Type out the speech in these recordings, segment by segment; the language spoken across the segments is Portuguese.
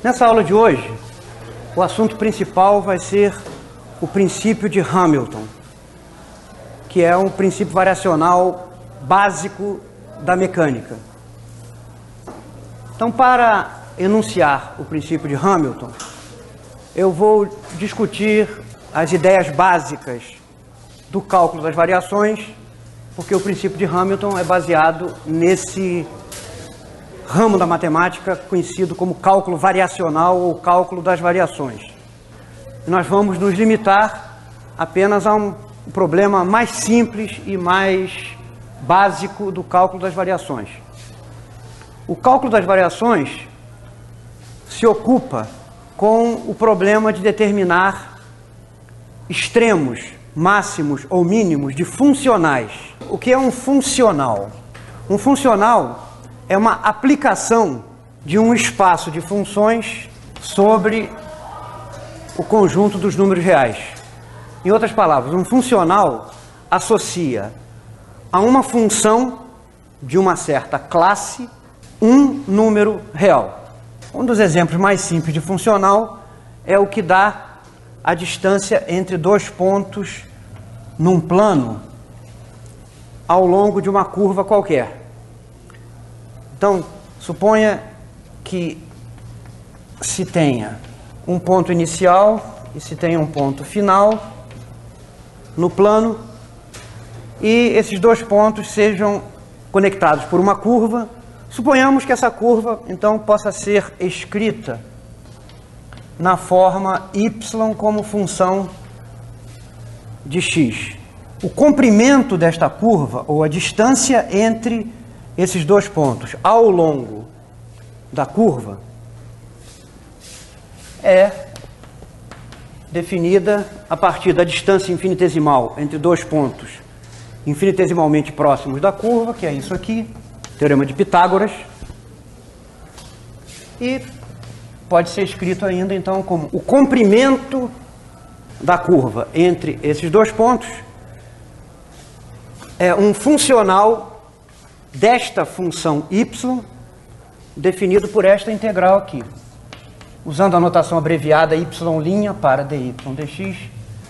Nessa aula de hoje, o assunto principal vai ser o princípio de Hamilton, que é um princípio variacional básico da mecânica. Então, para enunciar o princípio de Hamilton, eu vou discutir as ideias básicas do cálculo das variações, porque o princípio de Hamilton é baseado nesse ramo da matemática conhecido como cálculo variacional ou cálculo das variações. E nós vamos nos limitar apenas a um problema mais simples e mais básico do cálculo das variações. O cálculo das variações se ocupa com o problema de determinar extremos, máximos ou mínimos de funcionais. O que é um funcional? Um funcional é uma aplicação de um espaço de funções sobre o conjunto dos números reais. Em outras palavras, um funcional associa a uma função de uma certa classe um número real. Um dos exemplos mais simples de funcional é o que dá a distância entre dois pontos num plano ao longo de uma curva qualquer. Então, suponha que se tenha um ponto inicial e se tenha um ponto final no plano e esses dois pontos sejam conectados por uma curva. Suponhamos que essa curva, então, possa ser escrita na forma y como função de x. O comprimento desta curva, ou a distância entre esses dois pontos ao longo da curva, é definida a partir da distância infinitesimal entre dois pontos infinitesimalmente próximos da curva, que é isso aqui, Teorema de Pitágoras, e pode ser escrito ainda, então, como o comprimento da curva entre esses dois pontos é um funcional desta função y, definido por esta integral aqui, usando a notação abreviada y' para dy dx.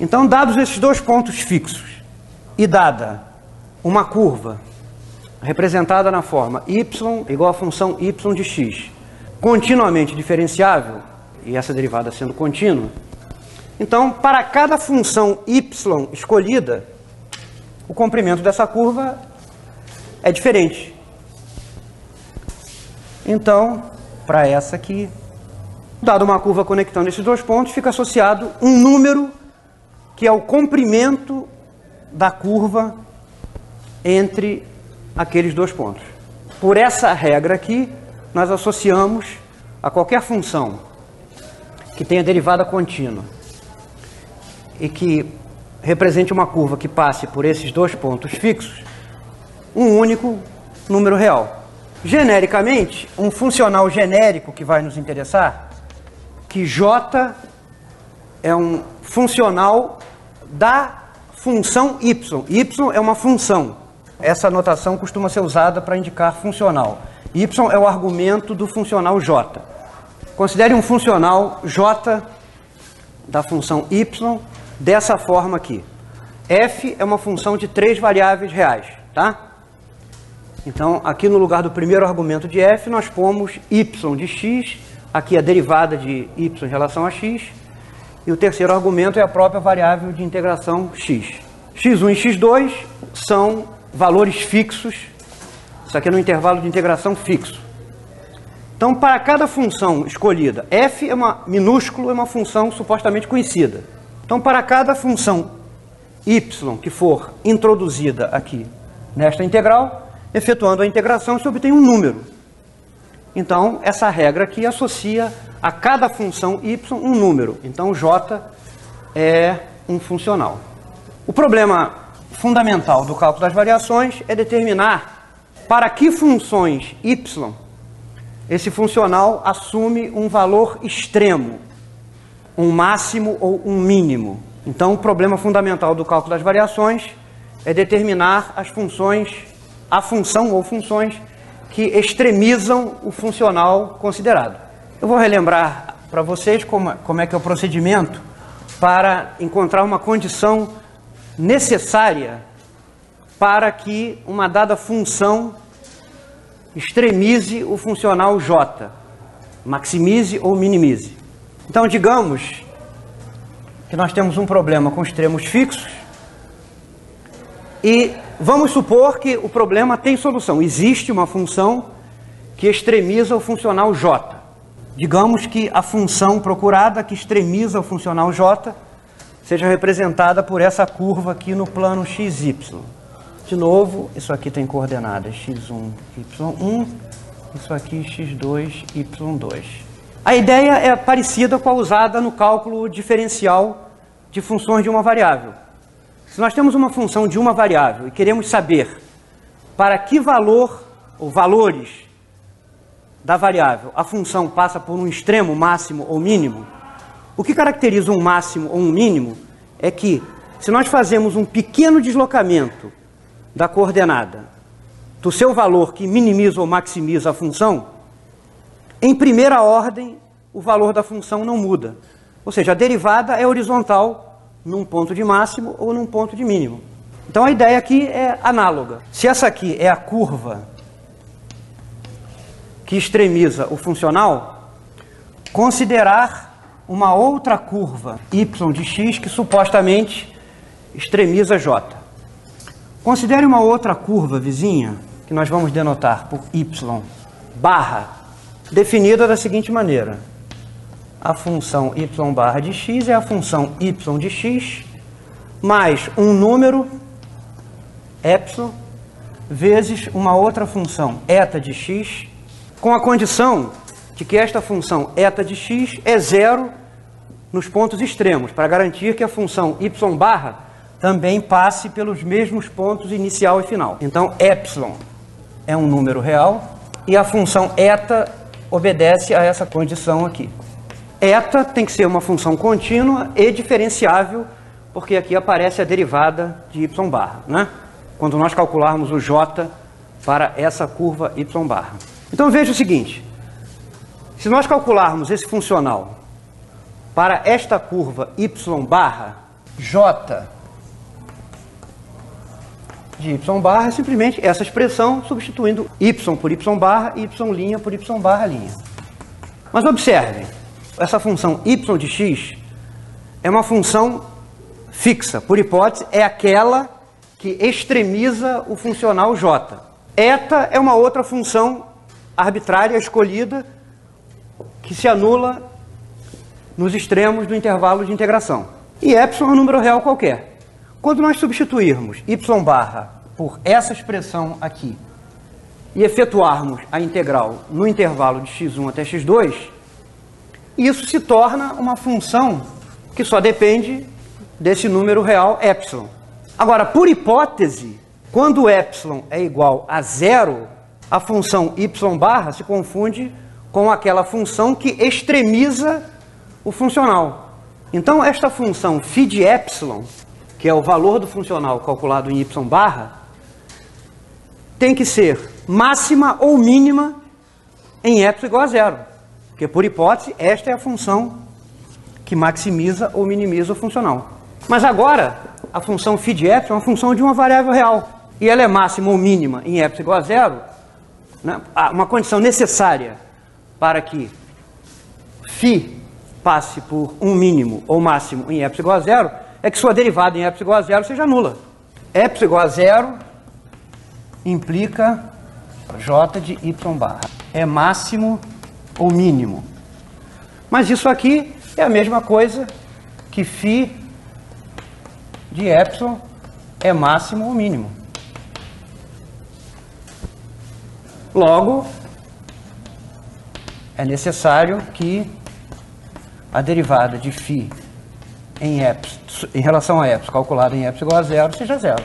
Então, dados esses dois pontos fixos e dada uma curva representada na forma y igual à função y de x, continuamente diferenciável, e essa derivada sendo contínua, então, para cada função y escolhida, o comprimento dessa curva é diferente. Então, para essa aqui, dado uma curva conectando esses dois pontos, fica associado um número que é o comprimento da curva entre aqueles dois pontos. Por essa regra aqui, nós associamos a qualquer função que tenha derivada contínua e que represente uma curva que passe por esses dois pontos fixos, um único número real. Genericamente, um funcional genérico que vai nos interessar, que J é um funcional da função y. Y é uma função. Essa notação costuma ser usada para indicar funcional. Y é o argumento do funcional J. Considere um funcional J da função y dessa forma aqui. F é uma função de 3 variáveis reais, tá? Então, aqui no lugar do primeiro argumento de f, nós pomos y de x, aqui a derivada de y em relação a x, e o terceiro argumento é a própria variável de integração x. x1 e x2 são valores fixos, isso aqui é no intervalo de integração fixo. Então, para cada função escolhida, f é uma minúsculo, é uma função supostamente conhecida. Então, para cada função y que for introduzida aqui nesta integral, efetuando a integração, se obtém um número. Então, essa regra aqui associa a cada função y um número. Então, J é um funcional. O problema fundamental do cálculo das variações é determinar para que funções y esse funcional assume um valor extremo, um máximo ou um mínimo. Então, o problema fundamental do cálculo das variações é determinar as funções, a função ou funções que extremizam o funcional considerado. Eu vou relembrar para vocês como é que é o procedimento para encontrar uma condição necessária para que uma dada função extremize o funcional J, maximize ou minimize. Então, digamos que nós temos um problema com extremos fixos e vamos supor que o problema tem solução. Existe uma função que extremiza o funcional J. Digamos que a função procurada que extremiza o funcional J seja representada por essa curva aqui no plano XY. De novo, isso aqui tem coordenadas x1, y1, isso aqui x2, y2. A ideia é parecida com a usada no cálculo diferencial de funções de uma variável. Se nós temos uma função de uma variável e queremos saber para que valor ou valores da variável a função passa por um extremo máximo ou mínimo, o que caracteriza um máximo ou um mínimo é que, se nós fazemos um pequeno deslocamento da coordenada do seu valor que minimiza ou maximiza a função, em primeira ordem, o valor da função não muda. Ou seja, a derivada é horizontal num ponto de máximo ou num ponto de mínimo. Então a ideia aqui é análoga. Se essa aqui é a curva que extremiza o funcional, considerar uma outra curva y de x que supostamente extremiza j. Considere uma outra curva vizinha, que nós vamos denotar por y barra, definida da seguinte maneira. A função y barra de x é a função y de x mais um número, epsilon, vezes uma outra função, eta de x, com a condição de que esta função eta de x é zero nos pontos extremos, para garantir que a função y barra também passe pelos mesmos pontos inicial e final. Então, epsilon é um número real e a função eta obedece a essa condição aqui. Eta tem que ser uma função contínua e diferenciável, porque aqui aparece a derivada de y barra, né? Quando nós calcularmos o j para essa curva y barra. Então veja o seguinte, se nós calcularmos esse funcional para esta curva y barra, j de y barra é simplesmente essa expressão substituindo y por y barra e y' por y barra linha. Mas observe, essa função y de x é uma função fixa, por hipótese, é aquela que extremiza o funcional j. Eta é uma outra função arbitrária escolhida que se anula nos extremos do intervalo de integração. E epsilon é um número real qualquer. Quando nós substituirmos y barra por essa expressão aqui e efetuarmos a integral no intervalo de x1 até x2, isso se torna uma função que só depende desse número real epsilon. Agora, por hipótese, quando epsilon é igual a zero, a função y barra se confunde com aquela função que extremiza o funcional. Então, esta função φ de epsilon, que é o valor do funcional calculado em y barra, tem que ser máxima ou mínima em epsilon igual a zero. Porque, por hipótese, esta é a função que maximiza ou minimiza o funcional. Mas agora, a função φ de epsilon é uma função de uma variável real. E ela é máxima ou mínima em epsilon igual a zero, né? Uma condição necessária para que φ passe por um mínimo ou máximo em epsilon igual a zero é que sua derivada em epsilon igual a zero seja nula. Epsilon igual a zero implica j de y barra. É máximo ou mínimo. Mas isso aqui é a mesma coisa que φ de epsilon é máximo ou mínimo. Logo, é necessário que a derivada de φ em relação a epsilon calculada em epsilon igual a zero seja zero.